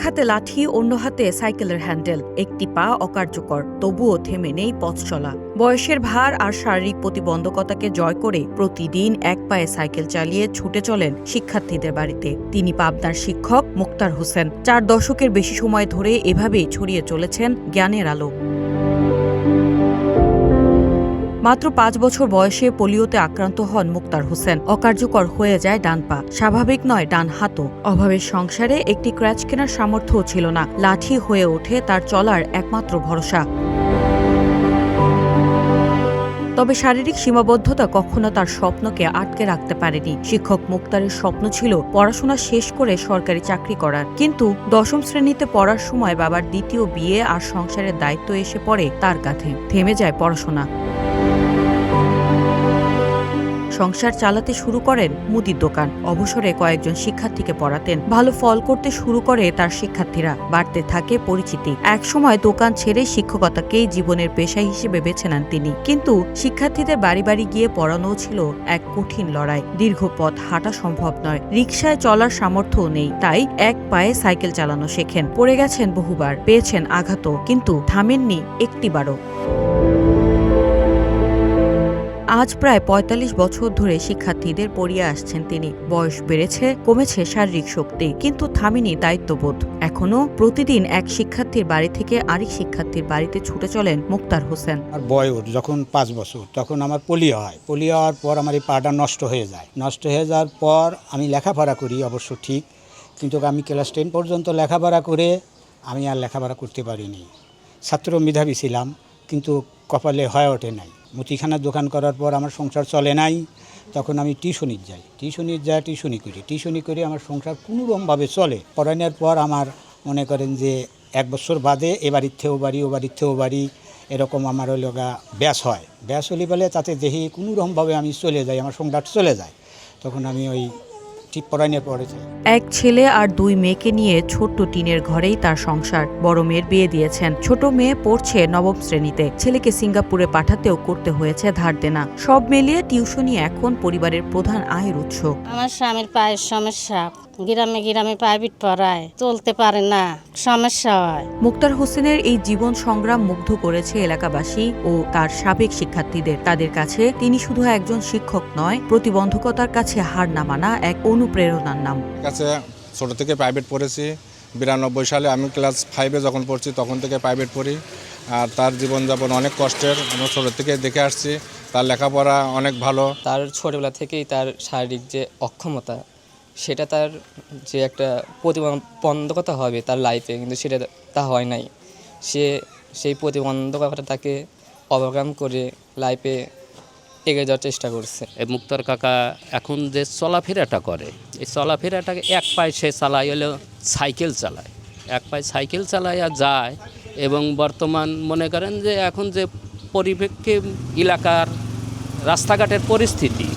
হাতে লাঠি, অন্য হাতে সাইকেলের হ্যান্ডেল, একটি পা অকার্যকর, তবুও থেমে নেই পথ চলা। বয়সের ভার আর শারীরিক প্রতিবন্ধকতাকে জয় করে প্রতিদিন এক পায়ে সাইকেল চালিয়ে ছুটে চলেন শিক্ষার্থীদের বাড়িতে। তিনি পাবনার শিক্ষক মুক্তার হোসেন। 4 দশকের বেশি সময় ধরে এভাবেই ছড়িয়ে চলেছেন জ্ঞানের আলো। মাত্র 5 বছর বয়সে পোলিওতে আক্রান্ত হন মুক্তার হোসেন। অকার্যকর হয়ে যায় ডান পা, স্বাভাবিক নয় ডান হাতও। অভাবের সংসারে একটি ক্র্যাচ কেনার সামর্থ্যও ছিল না। লাঠি হয়ে ওঠে তার চলার একমাত্র ভরসা। তবে শারীরিক সীমাবদ্ধতা কখনো তার স্বপ্নকে আটকে রাখতে পারেনি। শিক্ষক মুক্তারের স্বপ্ন ছিল পড়াশোনা শেষ করে সরকারি চাকরি করার, কিন্তু 10ম শ্রেণীতে পড়ার সময় বাবার দ্বিতীয় বিয়ে আর সংসারের দায়িত্ব এসে পড়ে তার কাঁধে। থেমে যায় পড়াশোনা। সংসার চালাতে শুরু করেন মুদির দোকান। অবসরে কয়েকজন শিক্ষার্থীকে পড়াতেন। ভালো ফল করতে শুরু করে তার শিক্ষার্থীরা, বাড়তে থাকে পরিচিতি। একসময় দোকান ছেড়ে শিক্ষকতাকেই জীবনের পেশা হিসেবে বেছে নেন তিনি। কিন্তু শিক্ষার্থীদের বাড়ি বাড়ি গিয়ে পড়ানোও ছিল এক কঠিন লড়াই। দীর্ঘ পথ হাঁটা সম্ভব নয়, রিকশায় চলার সামর্থ্যও নেই। তাই এক পায়ে সাইকেল চালানো শেখেন। পড়ে গেছেন বহুবার, পেয়েছেন আঘাতও, কিন্তু থামেননি একটিবারও। আজ প্রায় 45 বছর ধরে শিক্ষার্থীদের পড়িয়ে আসছেন তিনি। বয়স বেড়েছে, কমেছে শারীরিক শক্তি, কিন্তু থামেনি দায়িত্ববোধ। এখনো প্রতিদিন এক শিক্ষার্থীর বাড়ি থেকে আরেক শিক্ষার্থীর বাড়িতে ছুটে চলেন মুক্তার হোসেন। আর বয়স যখন 5 বছর, তখন আমার পোলিও হয়। পোলিও হওয়ার পর আমার এই পাটা নষ্ট হয়ে যায়। নষ্ট হয়ে যাওয়ার পর আমি লেখাপড়া করি, অবশ্য ঠিক, কিন্তু আমি ক্লাস 10 পর্যন্ত লেখাপড়া করে আমি আর লেখাপড়া করতে পারিনি। ছাত্র মেধাবী ছিলাম, কিন্তু কপালে হয়ে ওঠে নাই। মুদিখানার দোকান করার পর আমার সংসার চলে নাই। তখন আমি টিউশনি যাই, টিউশনি করে আমার সংসার কোনোরকমভাবে চলে। পড়ানোর পর আমার মনে করেন যে 1 বছর বাদে এ বাড়ির থেকেও বাড়ি, ও বাড়ির থেকেও বাড়ি, এরকম আমার ওই লগা ব্যাস হয়। ব্যাস হলে বলে তাতে দেখি কোনোরকমভাবে আমি চলে যাই, আমার সংসার চলে যায়। তখন আমি ওই ঠিক পড়ানোর পরে যাই। এক ছেলে আর 2 মেয়েকে নিয়ে ছোট্ট টিনের ঘরেই তার সংসার। বড় মেয়ের বিয়ে দিয়েছেন, ছোট মেয়ে পড়ছে 9ম শ্রেণীতে। ছেলেকে সিঙ্গাপুরে পাঠাতেও করতে হয়েছে ধার দেনা। সব মিলিয়ে টিউশনি এখন পরিবারের প্রধান আয়ের উৎস। আমার স্বামীর পায়ের সমস্যা, গ্রামে প্রাইভেট পড়ায়, চলতে পারে না, সমস্যা হয়। মুক্তার হোসেনের এই জীবন সংগ্রাম মুগ্ধ করেছে এলাকাবাসী ও তার সাবেক শিক্ষার্থীদের। তাদের কাছে তিনি শুধু একজন শিক্ষক নয়, প্রতিবন্ধকতার কাছে হার না মানা এক অনুপ্রেরণার নাম। কাছে ছোট থেকে প্রাইভেট পড়েছি। 92 সালে আমি ক্লাস 5-এ যখন পড়ছি তখন থেকে প্রাইভেট পড়ি। আর তার জীবনযাপন অনেক কষ্টের, আমরা ছোট থেকে দেখে আসছি। তার লেখাপড়া অনেক ভালো। তার ছোটবেলা থেকেই তার শারীরিক যে অক্ষমতা, সেটা তার যে একটা প্রতিবন্ধকতা হবে তার লাইফে, কিন্তু সেটা তা হয় নাই। সে সেই প্রতিবন্ধকতা তাকে ওভারকাম করে লাইফে এগিয়ে যাওয়ার চেষ্টা করছে। মুক্তার কাকা এখন যে চলাফেরাটা করে, এই চলাফেরাটাকে এক পায়ে সে চালায়, হলো সাইকেল চালায়, এক পায়ে সাইকেল চালায় আর যায়। এবং বর্তমান মনে করেন যে এখন যে পরিপ্রেক্ষে এলাকার রাস্তাঘাটের পরিস্থিতি,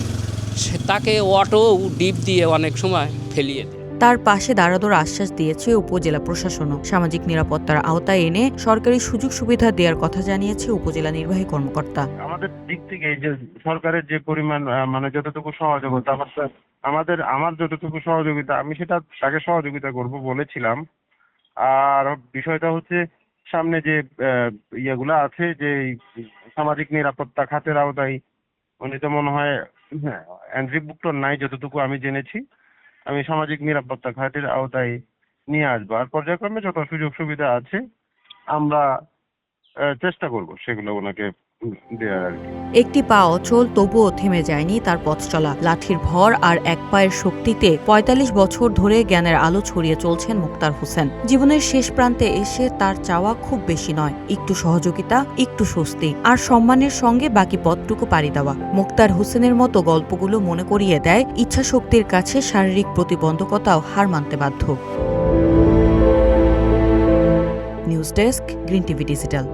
সে তাকে অটো ডিপ দিয়ে অনেক সময় ফেলিয়ে দেয়। তার পাশে দাঁড়ানোর আশ্বাস দিয়েছে উপজেলা প্রশাসনও। সামাজিক নিরাপত্তার আওতায় এনে সরকারি সুযোগ সুবিধা দেওয়ার কথা জানিয়েছে উপজেলা নির্বাহী কর্মকর্তা। আমাদের দিক থেকে যে সরকারের যে পরিমাণ মানে যতটুকু সহযোগিতা আমার যতটুকু সহযোগিতা আমি সেটা তাকে সহযোগিতা করব বলেছিলাম। আর বিষয়টা হচ্ছে সামনে যে ইয়েগুলা আছে, যে সামাজিক নিরাপত্তা খাতের আওতায় উনি তো মনে হয় এন্ট্রিভুক্ত নাই, যতটুকু আমি জেনেছি। আমি সামাজিক নিরাপত্তা খাতের আওতায় নিয়ে আসবো, আর পর্যায়ক্রমে যত সুযোগ সুবিধা আছে আমরা চেষ্টা করব সেগুলো ওনাকে দেওয়ার আর কি। একটি পা অচল, তবুও থেমে যায়নি তার পথ চলা। লাঠির ভর আর এক পায়ের শক্তিতে 45 বছর ধরে জ্ঞানের আলো ছড়িয়ে চলছেন মুক্তার হোসেন। জীবনের শেষ প্রান্তে এসে তার চাওয়া খুব বেশি নয়, একটু সহযোগিতা, একটু স্বস্তি, আর সম্মানের সঙ্গে বাকি পথটুকু পাড়ি দেওয়া। মুক্তার হোসেনের মতো গল্পগুলো মনে করিয়ে দেয় ইচ্ছাশক্তির কাছে শারীরিক প্রতিবন্ধকতাও হার মানতে বাধ্য। News desk, green TV digital.